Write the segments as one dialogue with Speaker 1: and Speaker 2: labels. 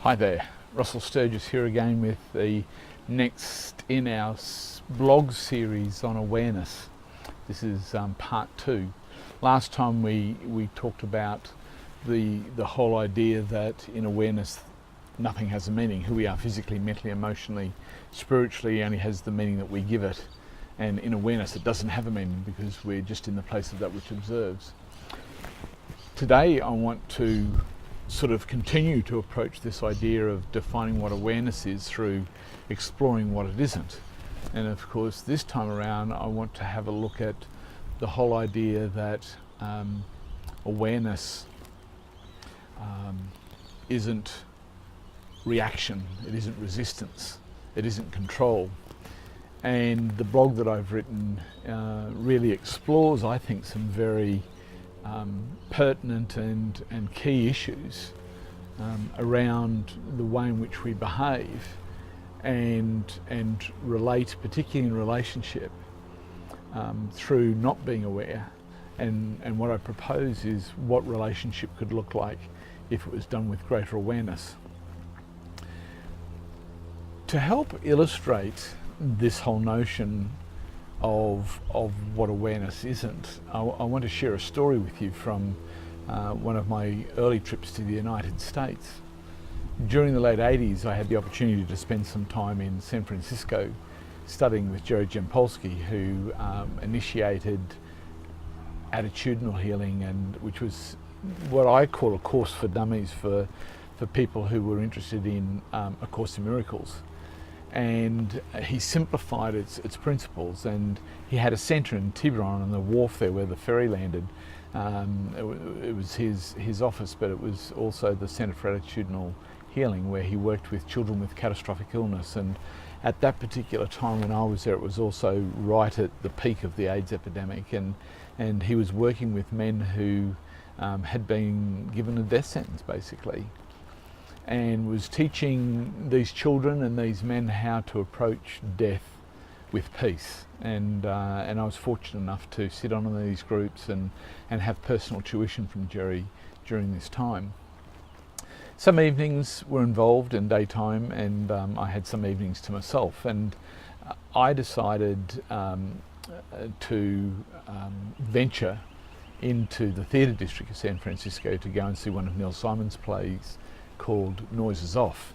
Speaker 1: Hi there, Russell Sturgis here again with the next in our blog series on awareness. This is part 2. Last time we talked about the whole idea that in awareness nothing has a meaning. Who we are physically, mentally, emotionally, spiritually only has the meaning that we give it. And in awareness it doesn't have a meaning because we're just in the place of that which observes. Today I want to sort of continue to approach this idea of defining what awareness is through exploring what it isn't. And of course this time around I want to have a look at the whole idea that awareness isn't reaction, it isn't resistance, it isn't control. And the blog that I've written really explores, I think, some very pertinent and key issues around the way in which we behave and relate, particularly in relationship, through not being aware. And what I propose is what relationship could look like if it was done with greater awareness. To help illustrate this whole notion of what awareness isn't, I want to share a story with you from one of my early trips to the United States. During the late 80s I had the opportunity to spend some time in San Francisco studying with Jerry Jampolsky, who initiated attitudinal healing, and which was what I call a course for dummies for people who were interested in A Course in Miracles. And he simplified its principles, and he had a centre in Tiburon on the wharf there where the ferry landed. It was his office, but it was also the Centre for Attitudinal Healing, where he worked with children with catastrophic illness. And at that particular time when I was there, it was also right at the peak of the AIDS epidemic, and he was working with men who had been given a death sentence basically, and was teaching these children and these men how to approach death with peace. And I was fortunate enough to sit on in these groups and have personal tuition from Jerry during this time. Some evenings were involved in daytime, and I had some evenings to myself, and I decided to venture into the theatre district of San Francisco to go and see one of Neil Simon's plays called Noises Off.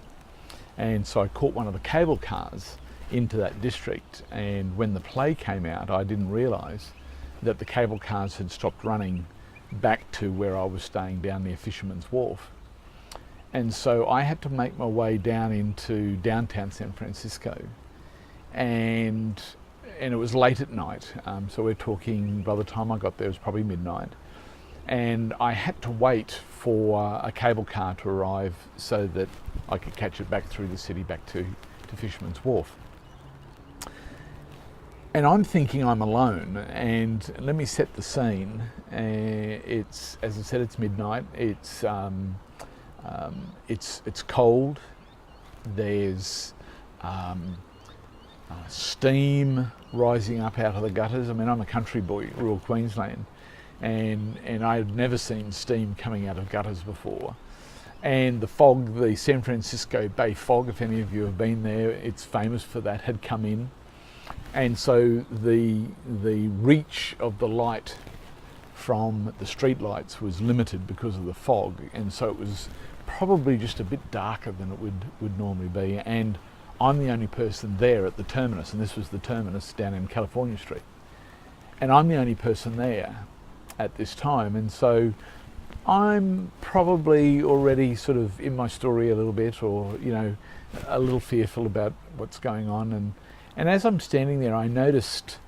Speaker 1: And so I caught one of the cable cars into that district, and when the play came out I didn't realise that the cable cars had stopped running back to where I was staying down near Fisherman's Wharf. And so I had to make my way down into downtown San Francisco, and it was late at night, so we're talking, by the time I got there it was probably midnight. And I had to wait for a cable car to arrive so that I could catch it back through the city back to Fisherman's Wharf. And I'm thinking I'm alone, and let me set the scene. It's, as I said, it's midnight. It's cold. There's steam rising up out of the gutters. I mean, I'm a country boy, rural Queensland. And I had never seen steam coming out of gutters before. And the fog, the San Francisco Bay fog, if any of you have been there, it's famous for that, had come in. And so the reach of the light from the street lights was limited because of the fog, and so it was probably just a bit darker than it would normally be. And I'm the only person there at the terminus, and this was the terminus down in California Street. And I'm the only person there at this time, and so I'm probably already sort of in my story a little bit, or a little fearful about what's going on. And as I'm standing there, I noticed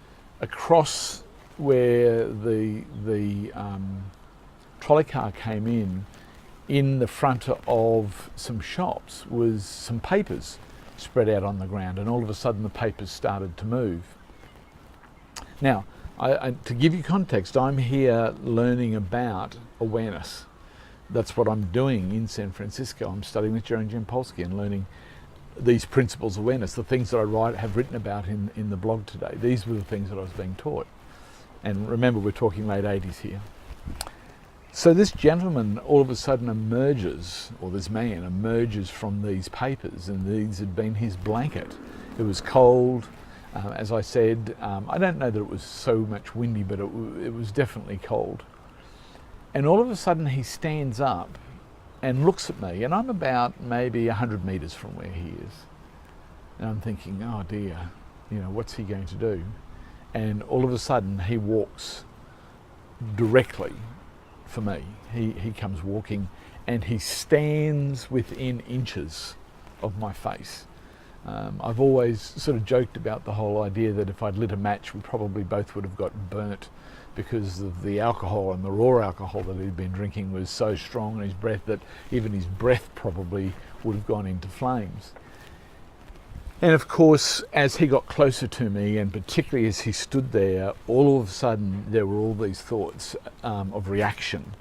Speaker 1: across where the trolley car came in the front of some shops was some papers spread out on the ground, and all of a sudden the papers started to move. Now, to give you context, I'm here learning about awareness. That's what I'm doing in San Francisco. I'm studying with Jerry Jampolsky and learning these principles of awareness, the things that I have written about in the blog today. These were the things that I was being taught. And remember, we're talking late 80s here. So this gentleman all of a sudden emerges, or this man emerges from these papers, and these had been his blanket. It was cold, as I said. I don't know that it was so much windy, but it was definitely cold. And all of a sudden he stands up and looks at me, and I'm about maybe 100 metres from where he is. And I'm thinking, oh dear, what's he going to do? And all of a sudden he walks directly for me. He comes walking, and he stands within inches of my face. I've always sort of joked about the whole idea that if I'd lit a match, we probably both would have got burnt, because of the alcohol, and the raw alcohol that he'd been drinking was so strong in his breath that even his breath probably would have gone into flames. And of course, as he got closer to me, and particularly as he stood there, all of a sudden there were all these thoughts of reaction,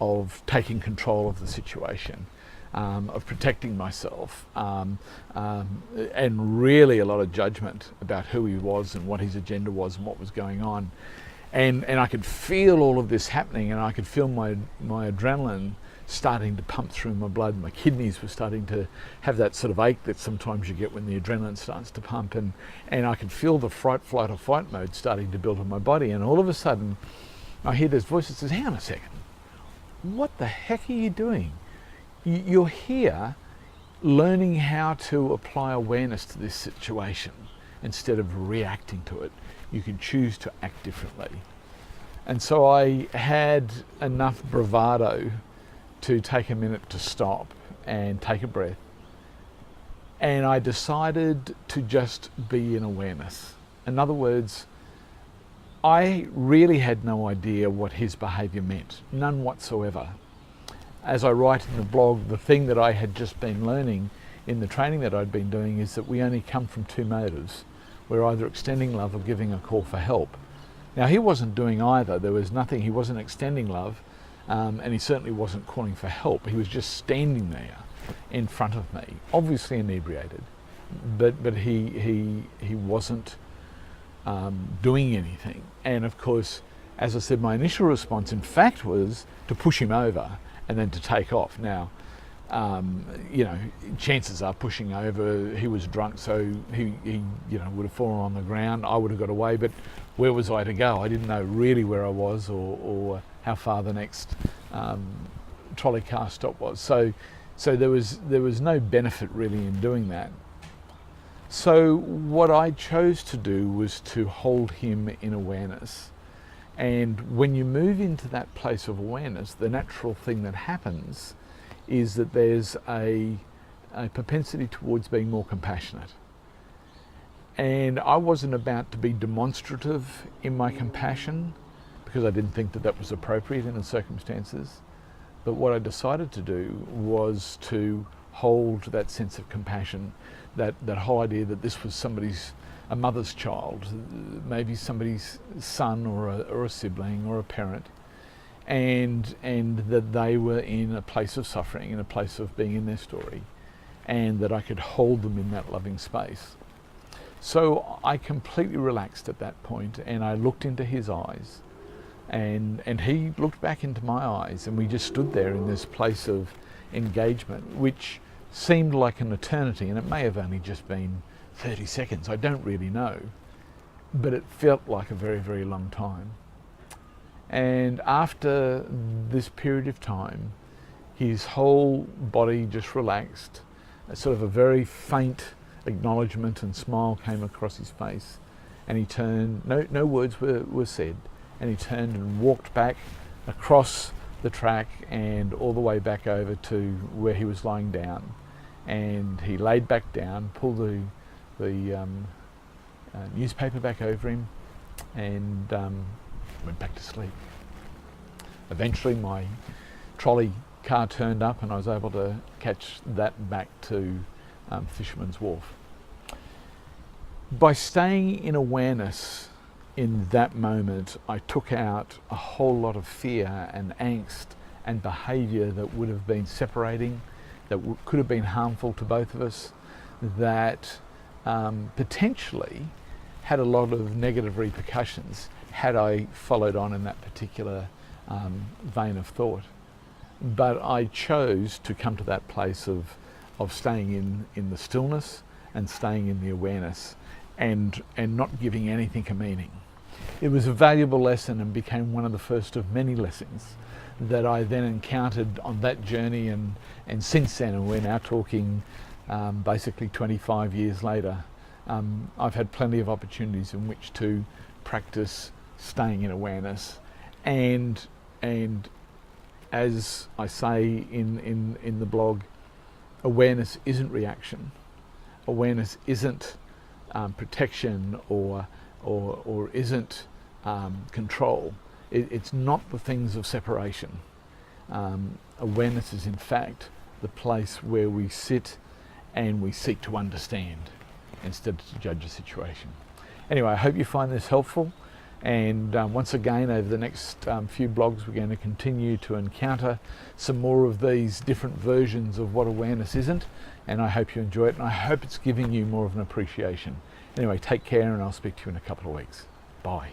Speaker 1: of taking control of the situation, of protecting myself, and really a lot of judgment about who he was and what his agenda was and what was going on. And I could feel all of this happening, and I could feel my adrenaline starting to pump through my blood. My kidneys were starting to have that sort of ache that sometimes you get when the adrenaline starts to pump, and I could feel the fright, flight or fight mode starting to build in my body. And all of a sudden I hear this voice that says, hang on a second, what the heck are you doing? You're here learning how to apply awareness to this situation instead of reacting to it. You can choose to act differently. And so I had enough bravado to take a minute to stop and take a breath. And I decided to just be in awareness. In other words, I really had no idea what his behaviour meant, none whatsoever. As I write in the blog, the thing that I had just been learning in the training that I'd been doing is that we only come from two motives. We're either extending love or giving a call for help. Now he wasn't doing either. There was nothing, he wasn't extending love, and he certainly wasn't calling for help. He was just standing there in front of me, obviously inebriated, but he wasn't doing anything. And of course, as I said, my initial response in fact was to push him over and then to take off. Now, chances are pushing over, he was drunk, so he would have fallen on the ground. I would have got away, but where was I to go? I didn't know really where I was or how far the next trolley car stop was. So there was no benefit really in doing that. So what I chose to do was to hold him in awareness. And when you move into that place of awareness, the natural thing that happens is that there's a propensity towards being more compassionate. And I wasn't about to be demonstrative in my compassion, because I didn't think that was appropriate in the circumstances. But what I decided to do was to hold that sense of compassion, that whole idea that this was a mother's child, maybe somebody's son or a sibling or a parent, and that they were in a place of suffering, in a place of being in their story, and that I could hold them in that loving space. So I completely relaxed at that point, and I looked into his eyes, and he looked back into my eyes, and we just stood there in this place of engagement, which seemed like an eternity, and it may have only just been 30 seconds, I don't really know, but it felt like a very, very long time. And after this period of time, his whole body just relaxed. Sort of a very faint acknowledgement and smile came across his face, and he turned, no words were said, and he turned and walked back across the track and all the way back over to where he was lying down. And he laid back down, pulled the newspaper back over him, and went back to sleep. Eventually my trolley car turned up, and I was able to catch that back to Fisherman's Wharf. By staying in awareness in that moment, I took out a whole lot of fear and angst and behaviour that would have been separating, that could have been harmful to both of us, that potentially had a lot of negative repercussions had I followed on in that particular vein of thought. But I chose to come to that place of staying in the stillness and staying in the awareness and not giving anything a meaning. It was a valuable lesson and became one of the first of many lessons that I then encountered on that journey, and since then, and we're now talking basically 25 years later, I've had plenty of opportunities in which to practice staying in awareness, and as I say in the blog, awareness isn't reaction. Awareness isn't protection or isn't control. It's not the things of separation. Awareness is in fact the place where we sit and we seek to understand instead of to judge a situation. Anyway, I hope you find this helpful. And once again, over the next few blogs, we're going to continue to encounter some more of these different versions of what awareness isn't. And I hope you enjoy it, and I hope it's giving you more of an appreciation. Anyway, take care, and I'll speak to you in a couple of weeks. Bye.